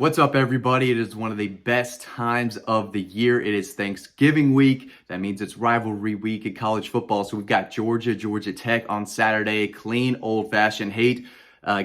What's up, everybody? It is one of the best times of the year. It is Thanksgiving week. That means it's rivalry week in college football. So we've got Georgia Tech on Saturday. Clean, old-fashioned hate.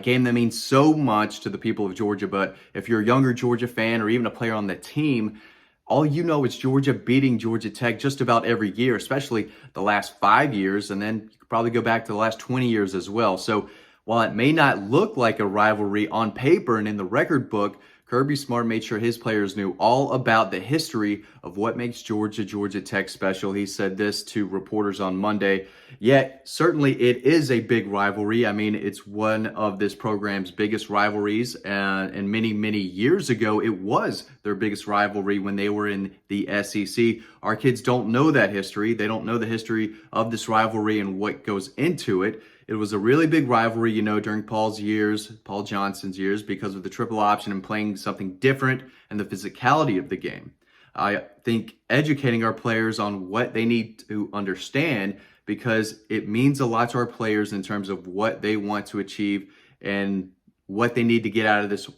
Game that means so much to the people of Georgia. But if you're a younger Georgia fan or even a player on the team, all you know is Georgia beating Georgia Tech just about every year, especially the last 5 years. And then you could probably go back to the last 20 years as well. So while it may not look like a rivalry on paper and in the record book, Kirby Smart made sure his players knew all about the history of what makes Georgia Tech special. He said this to reporters on Monday. Yet, certainly it is a big rivalry. I mean, it's one of this program's biggest rivalries. And many years ago, it was their biggest rivalry when they were in the SEC. Our kids don't know that history. They don't know the history of this rivalry and what goes into it. It was a really big rivalry, during Paul Johnson's years, because of the triple option and playing something different and the physicality of the game. I think educating our players on what they need to understand, because it means a lot to our players in terms of what they want to achieve and what they need to get out of this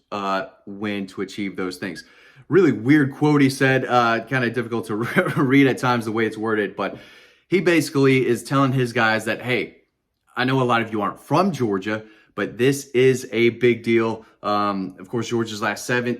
win to achieve those things. Really weird quote he said, kind of difficult to read at times the way it's worded, but he basically is telling his guys that, hey, I know a lot of you aren't from Georgia, but this is a big deal. Of course, Georgia's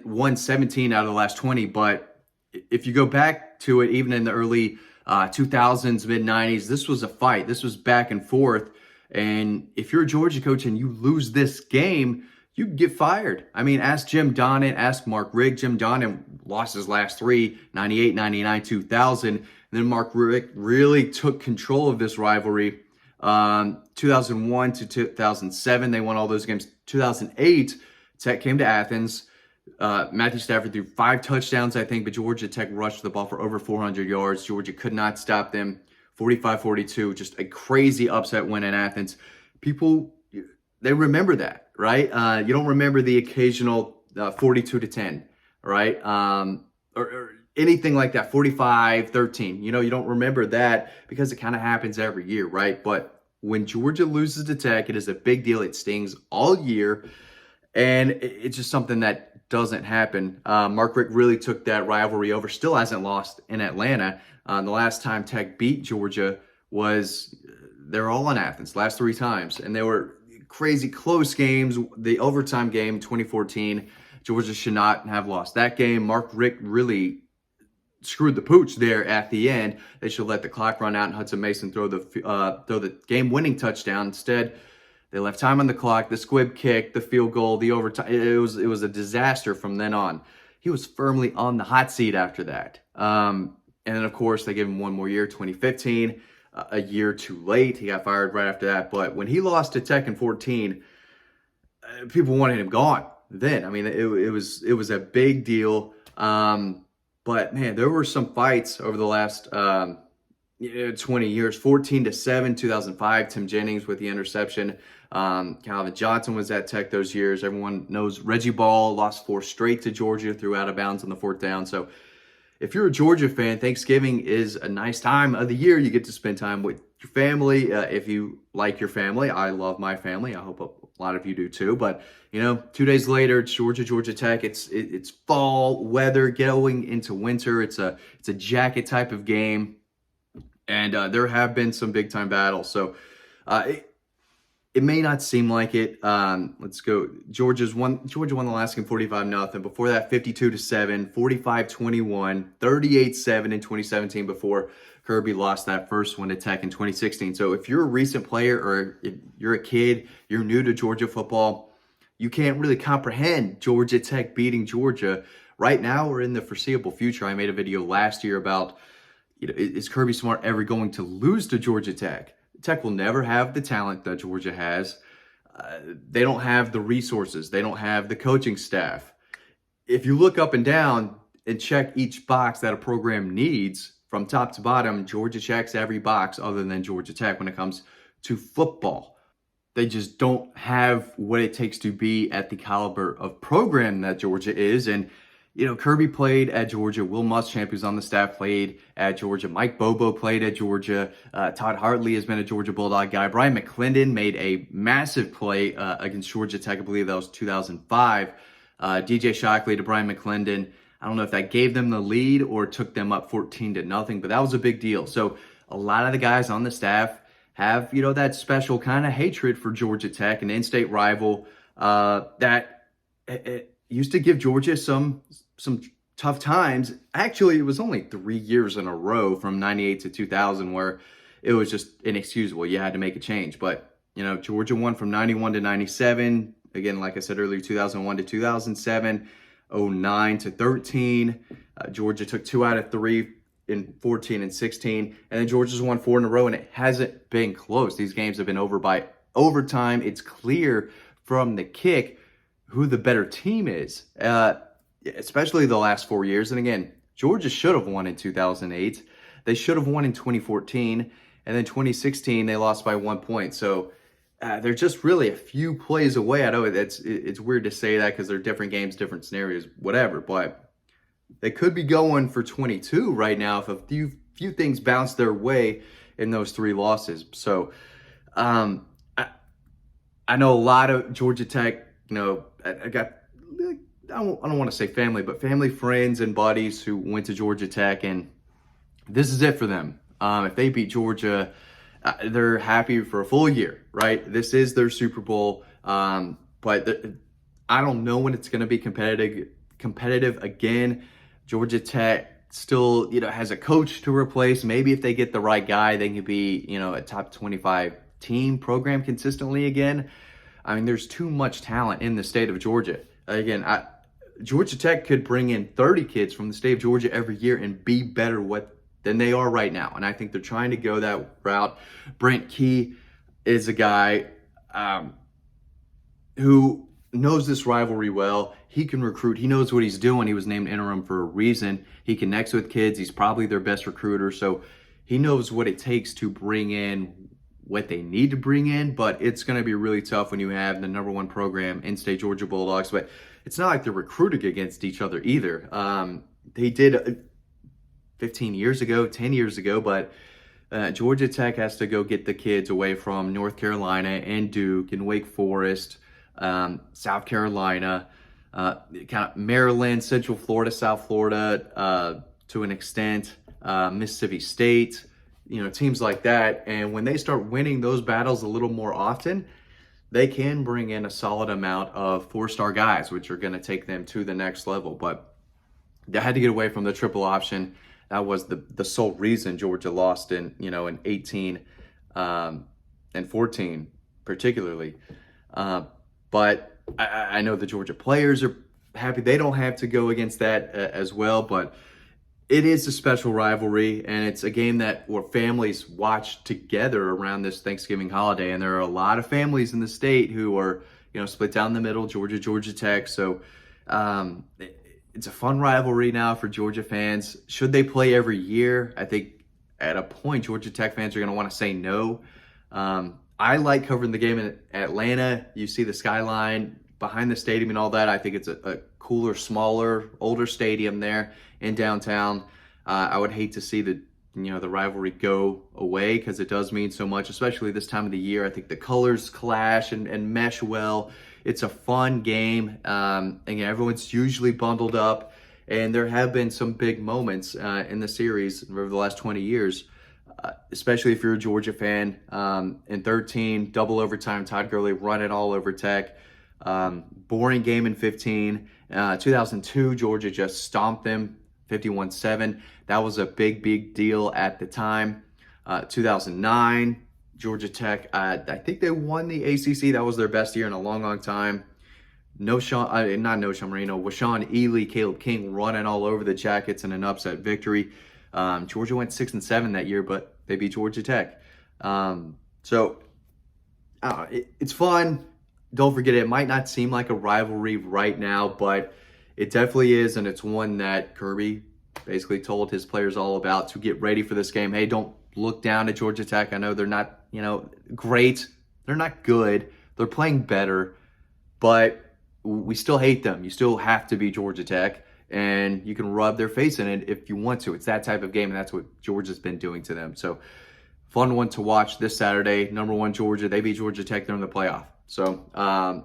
won 17 out of the last 20, but if you go back to it, even in the early 2000s, mid-90s, this was a fight. This was back and forth. And if you're a Georgia coach and you lose this game, you get fired. I mean, ask Jim Donnan, ask Mark Richt. Jim Donnan lost his last three, 98, 99, 2000. And then Mark Richt really took control of this rivalry. 2001 to 2007, they won all those games. 2008, Tech came to Athens. Matthew Stafford threw 5 touchdowns, I think, but Georgia Tech rushed the ball for over 400 yards. Georgia could not stop them. 45-42, just a crazy upset win in Athens. People, they remember that, right? You don't remember the occasional 42-10, right? Or anything like that, 45-13. You don't remember that because it kind of happens every year, right? But when Georgia loses to Tech, it is a big deal. It stings all year, and it's just something that doesn't happen. Mark Richt really took that rivalry over. Still hasn't lost in Atlanta. The last time Tech beat Georgia they're all in Athens, last 3 times, and they were crazy close games. The overtime game, 2014, Georgia should not have lost that game. Mark Richt really screwed the pooch there at the end. They should let the clock run out and Hudson Mason throw the game-winning touchdown. Instead, they left time on the clock. The squib kick, the field goal, the overtime. It was a disaster from then on. He was firmly on the hot seat after that. And then, of course, they gave him one more year, 2015, a year too late. He got fired right after that. But when he lost to Tech in 14, people wanted him gone then. I mean, it was a big deal. But man, there were some fights over the last 20 years. 14-7, 2005. Tim Jennings with the interception. Calvin Johnson was at Tech those years. Everyone knows Reggie Ball lost 4 straight to Georgia, threw out of bounds on the 4th down. So if you're a Georgia fan, Thanksgiving is a nice time of the year. You get to spend time with your family. If you like your family, I love my family. I hope a lot of you do too. But 2 days later, it's Georgia Tech. It's fall weather going into winter. It's a jacket type of game, and there have been some big time battles. So it may not seem like it. Let's go. Georgia won the last game 45-0. Before that, 52-7, 45-21, 38-7 in 2017 before Kirby lost that first one to Tech in 2016. So if you're a recent player or if you're a kid, you're new to Georgia football, you can't really comprehend Georgia Tech beating Georgia right now or in the foreseeable future. I made a video last year about, is Kirby Smart ever going to lose to Georgia Tech? Tech will never have the talent that Georgia has. They don't have the resources. They don't have the coaching staff. If you look up and down and check each box that a program needs from top to bottom, Georgia checks every box other than Georgia Tech when it comes to football. They just don't have what it takes to be at the caliber of program that Georgia is. And Kirby played at Georgia. Will Muschamp, who's on the staff, played at Georgia. Mike Bobo played at Georgia. Todd Hartley has been a Georgia Bulldog guy. Brian McClendon made a massive play against Georgia Tech. I believe that was 2005. DJ Shockley to Brian McClendon. I don't know if that gave them the lead or took them up 14-0, but that was a big deal. So a lot of the guys on the staff have, that special kind of hatred for Georgia Tech, an in-state rival that it used to give Georgia some tough times. Actually, it was only 3 years in a row from 98 to 2000 where it was just inexcusable. You had to make a change. But, Georgia won from 91 to 97. Again, like I said earlier, 2001 to 2007, 09 to 13. Georgia took 2 out of 3 in 14 and 16. And then Georgia's won 4 in a row, and it hasn't been close. These games have been over by overtime. It's clear from the kick who the better team is, especially the last 4 years. And again, Georgia should have won in 2008. They should have won in 2014. And then 2016, they lost by 1 point. So they're just really a few plays away. I know it's weird to say that because they're different games, different scenarios, whatever. But they could be going for 22 right now if a few things bounce their way in those 3 losses. So I know a lot of Georgia Tech, I don't want to say family, but family, friends, and buddies who went to Georgia Tech, and this is it for them. If they beat Georgia, they're happy for a full year, right? This is their Super Bowl, but I don't know when it's going to be competitive again. Georgia Tech still, has a coach to replace. Maybe if they get the right guy, they can be, a top 25 team program consistently again. I mean, there's too much talent in the state of Georgia. Again, Georgia Tech could bring in 30 kids from the state of Georgia every year and be better than they are right now. And I think they're trying to go that route. Brent Key is a guy who knows this rivalry well. He can recruit. He knows what he's doing. He was named interim for a reason. He connects with kids. He's probably their best recruiter. So he knows what it takes to bring in what they need to bring in, but it's going to be really tough when you have the #1 program, in-state Georgia Bulldogs. But it's not like they're recruiting against each other either. They did 15 years ago, 10 years ago, but Georgia Tech has to go get the kids away from North Carolina and Duke and Wake Forest, South Carolina, kind of Maryland, Central Florida, South Florida, to an extent, Mississippi State, teams like that. And when they start winning those battles a little more often, they can bring in a solid amount of 4-star guys, which are going to take them to the next level. But they had to get away from the triple option. That was the sole reason Georgia lost in 18 and 14 particularly. But I know the Georgia players are happy they don't have to go against that as well. But it is a special rivalry, and it's a game where families watch together around this Thanksgiving holiday. And there are a lot of families in the state who are, split down the middle, Georgia Tech. So it's a fun rivalry now for Georgia fans. Should they play every year? I think at a point, Georgia Tech fans are going to want to say no. I like covering the game in Atlanta. You see the skyline behind the stadium and all that. I think it's a cooler, smaller, older stadium there in downtown. I would hate to see the rivalry go away because it does mean so much, especially this time of the year. I think the colors clash and mesh well. It's a fun game. Again, everyone's usually bundled up, and there have been some big moments in the series over the last 20 years, especially if you're a Georgia fan. In 13, double overtime, Todd Gurley running all over Tech. Boring game in 15. 2002, Georgia just stomped them 51-7. That was a big deal at the time. 2009, Georgia Tech, I think they won the ACC. That was their best year in a long time. Washaun Ely, Caleb King running all over the Jackets in an upset victory. Georgia went 6-7 that year, but they beat Georgia Tech. It's fun. Don't forget, it might not seem like a rivalry right now, but it definitely is, and it's one that Kirby basically told his players all about to get ready for this game. Hey, don't look down at Georgia Tech. I know they're not, great. They're not good. They're playing better, but we still hate them. You still have to be Georgia Tech, and you can rub their face in it if you want to. It's that type of game, and that's what Georgia's been doing to them. So, fun one to watch this Saturday. #1 Georgia. They beat Georgia Tech. They're in the playoff. So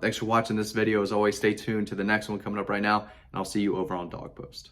thanks for watching this video. As always, stay tuned to the next one coming up right now, and I'll see you over on Dog Post.